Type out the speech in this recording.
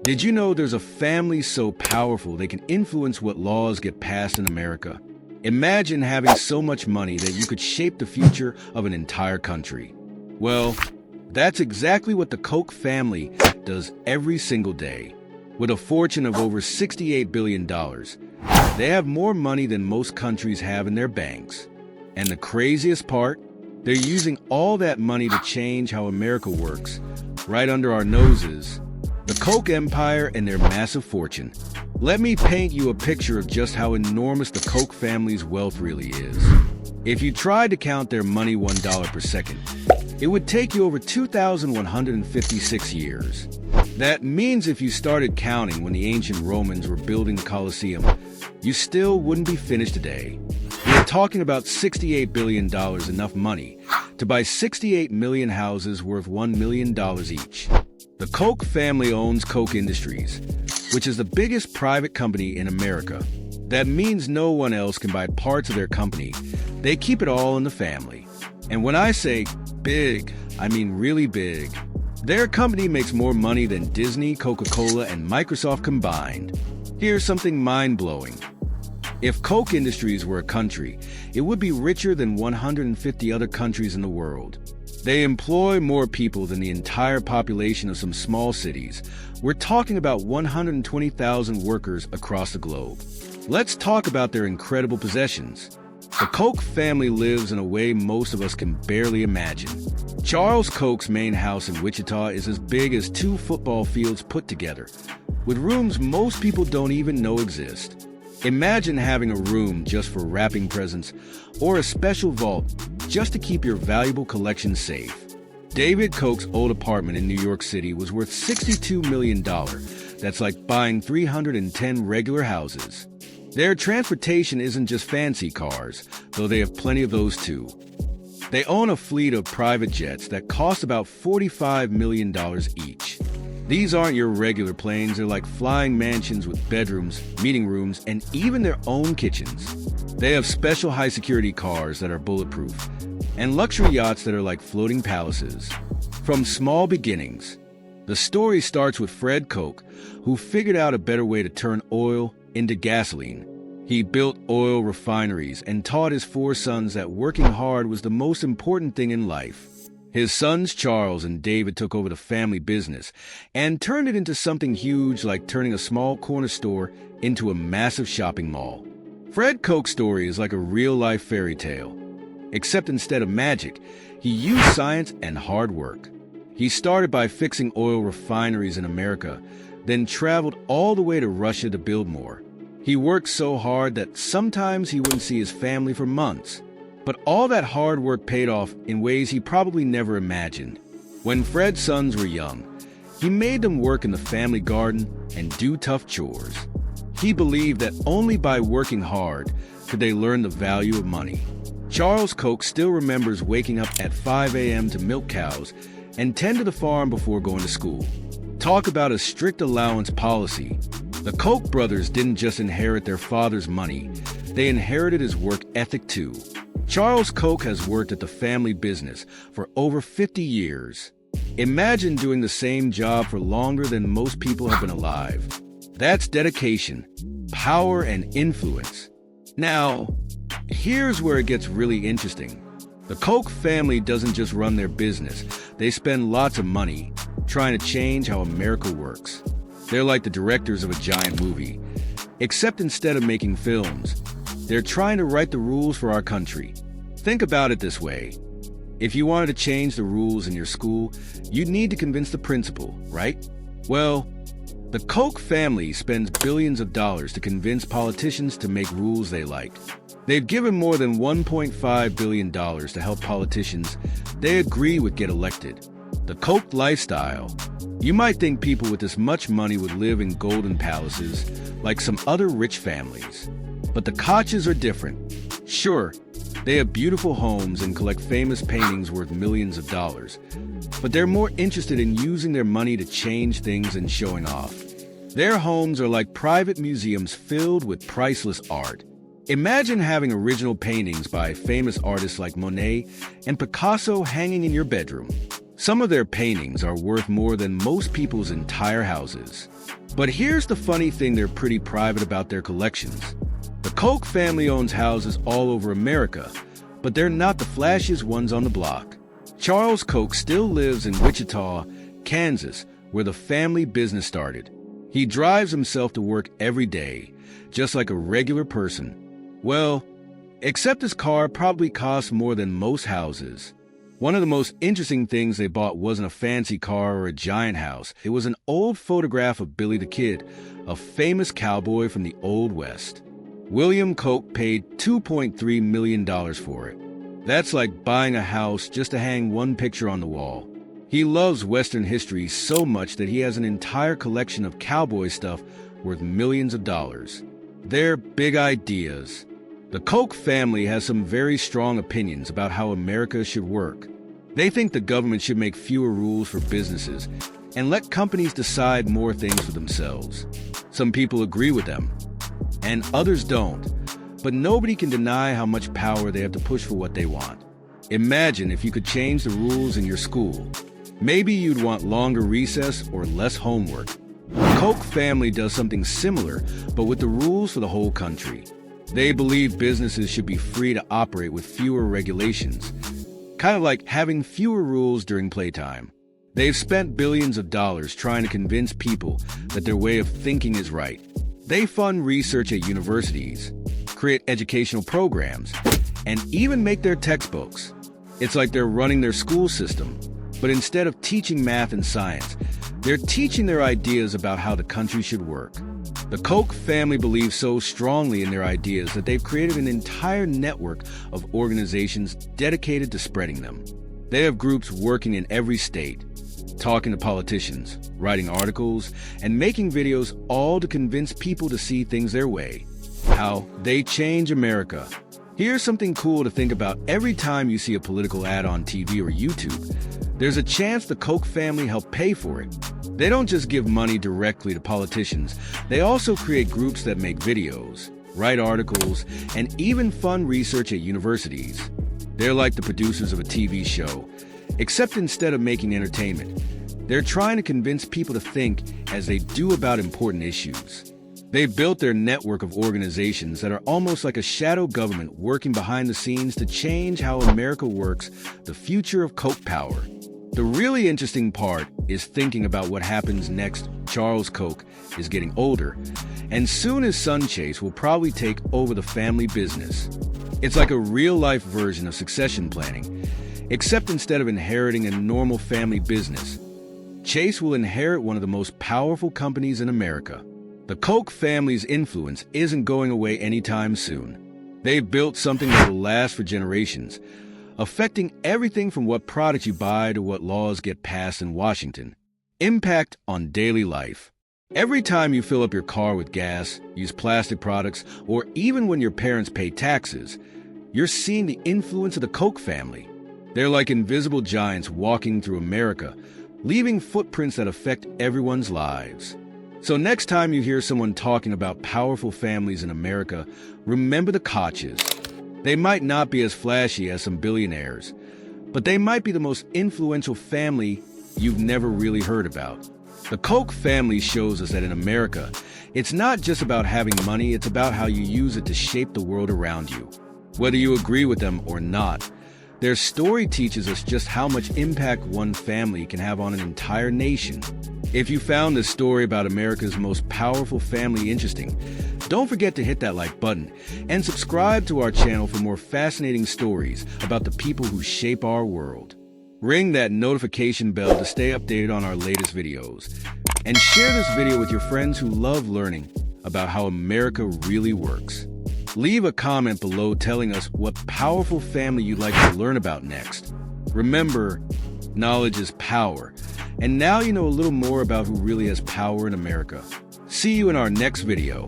Did you know there's a family so powerful they can influence what laws get passed in America? Imagine having so much money that you could shape the future of an entire country. Well, that's exactly what the Koch family does every single day. With a fortune of over $68 billion, they have more money than most countries have in their banks. And the craziest part? They're using all that money to change how America works, right under our noses. The Koch empire and their massive fortune. Let me paint you a picture of just how enormous the Koch family's wealth really is. If you tried to count their money $1 per second, it would take you over 2,156 years. That means if you started counting when the ancient Romans were building the Colosseum, you still wouldn't be finished today. We're talking about $68 billion, enough money to buy 68 million houses worth $1 million each. The Koch family owns Koch Industries, which is the biggest private company in America. That means no one else can buy parts of their company. They keep it all in the family. And when I say big, I mean really big. Their company makes more money than Disney, Coca-Cola, and Microsoft combined. Here's something mind-blowing. If Koch Industries were a country, it would be richer than 150 other countries in the world. They employ more people than the entire population of some small cities. We're talking about 120,000 workers across the globe. Let's talk about their incredible possessions. The Koch family lives in a way most of us can barely imagine. Charles Koch's main house in Wichita is as big as 2 football fields put together, with rooms most people don't even know exist. Imagine having a room just for wrapping presents, or a special vault just to keep your valuable collection safe. David Koch's old apartment in New York City was worth $62 million. That's like buying 310 regular houses. Their transportation isn't just fancy cars, though they have plenty of those too. They own a fleet of private jets that cost about $45 million each. These aren't your regular planes, they're like flying mansions with bedrooms, meeting rooms, and even their own kitchens. They have special high-security cars that are bulletproof, and luxury yachts that are like floating palaces. From small beginnings, the story starts with Fred Koch, who figured out a better way to turn oil into gasoline. He built oil refineries and taught his 4 sons that working hard was the most important thing in life. His sons Charles and David took over the family business and turned it into something huge, like turning a small corner store into a massive shopping mall. Fred Koch's story is like a real-life fairy tale, except instead of magic, he used science and hard work. He started by fixing oil refineries in America, then traveled all the way to Russia to build more. He worked so hard that sometimes he wouldn't see his family for months. But all that hard work paid off in ways he probably never imagined. When Fred's sons were young, he made them work in the family garden and do tough chores. He believed that only by working hard could they learn the value of money. Charles Koch still remembers waking up at 5 a.m. to milk cows and tend to the farm before going to school. Talk about a strict allowance policy. The Koch brothers didn't just inherit their father's money, they inherited his work ethic too. Charles Koch has worked at the family business for over 50 years. Imagine doing the same job for longer than most people have been alive. That's dedication, power, and influence. Now, here's where it gets really interesting. The Koch family doesn't just run their business. They spend lots of money trying to change how America works. They're like the directors of a giant movie, except instead of making films, they're trying to write the rules for our country. Think about it this way. If you wanted to change the rules in your school, you'd need to convince the principal, right? Well, the Koch family spends billions of dollars to convince politicians to make rules they like. They've given more than $1.5 billion to help politicians they agree with get elected. The Koch lifestyle. You might think people with this much money would live in golden palaces like some other rich families. But the Koches are different. Sure, they have beautiful homes and collect famous paintings worth millions of dollars, but they're more interested in using their money to change things and showing off. Their homes are like private museums filled with priceless art. Imagine having original paintings by famous artists like Monet and Picasso hanging in your bedroom. Some of their paintings are worth more than most people's entire houses. But here's the funny thing, they're pretty private about their collections. The Koch family owns houses all over America, but they're not the flashiest ones on the block. Charles Koch still lives in Wichita, Kansas, where the family business started. He drives himself to work every day, just like a regular person. Well, except his car probably costs more than most houses. One of the most interesting things they bought wasn't a fancy car or a giant house. It was an old photograph of Billy the Kid, a famous cowboy from the Old West. William Koch paid $2.3 million for it. That's like buying a house just to hang one picture on the wall. He loves Western history so much that he has an entire collection of cowboy stuff worth millions of dollars. They're big ideas. The Koch family has some very strong opinions about how America should work. They think the government should make fewer rules for businesses and let companies decide more things for themselves. Some people agree with them, and others don't. But nobody can deny how much power they have to push for what they want. Imagine if you could change the rules in your school. Maybe you'd want longer recess or less homework. The Koch family does something similar, but with the rules for the whole country. They believe businesses should be free to operate with fewer regulations, kind of like having fewer rules during playtime. They've spent billions of dollars trying to convince people that their way of thinking is right. They fund research at universities, create educational programs, and even make their textbooks. It's like they're running their school system, but instead of teaching math and science, they're teaching their ideas about how the country should work. The Koch family believes so strongly in their ideas that they've created an entire network of organizations dedicated to spreading them. They have groups working in every state, talking to politicians, writing articles, and making videos, all to convince people to see things their way. How they change America. Here's something cool to think about. Every time you see a political ad on TV or YouTube, there's a chance the Koch family helped pay for it. They don't just give money directly to politicians. They also create groups that make videos, write articles, and even fund research at universities. They're like the producers of a TV show, except instead of making entertainment, they're trying to convince people to think as they do about important issues. They've built their network of organizations that are almost like a shadow government working behind the scenes to change how America works, the future of Koch power. The really interesting part is thinking about what happens next. Charles Koch is getting older, and soon his son Chase will probably take over the family business. It's like a real-life version of succession planning, except instead of inheriting a normal family business, Chase will inherit one of the most powerful companies in America. The Koch family's influence isn't going away anytime soon. They've built something that will last for generations, affecting everything from what products you buy to what laws get passed in Washington. Impact on daily life. Every time you fill up your car with gas, use plastic products, or even when your parents pay taxes, you're seeing the influence of the Koch family. They're like invisible giants walking through America, leaving footprints that affect everyone's lives. So next time you hear someone talking about powerful families in America, remember the Koches. They might not be as flashy as some billionaires, but they might be the most influential family you've never really heard about. The Koch family shows us that in America, it's not just about having money, it's about how you use it to shape the world around you. Whether you agree with them or not, their story teaches us just how much impact one family can have on an entire nation. If you found this story about America's most powerful family interesting, don't forget to hit that like button and subscribe to our channel for more fascinating stories about the people who shape our world. Ring that notification bell to stay updated on our latest videos. And share this video with your friends who love learning about how America really works. Leave a comment below telling us what powerful family you'd like to learn about next. Remember, knowledge is power. And now you know a little more about who really has power in America. See you in our next video.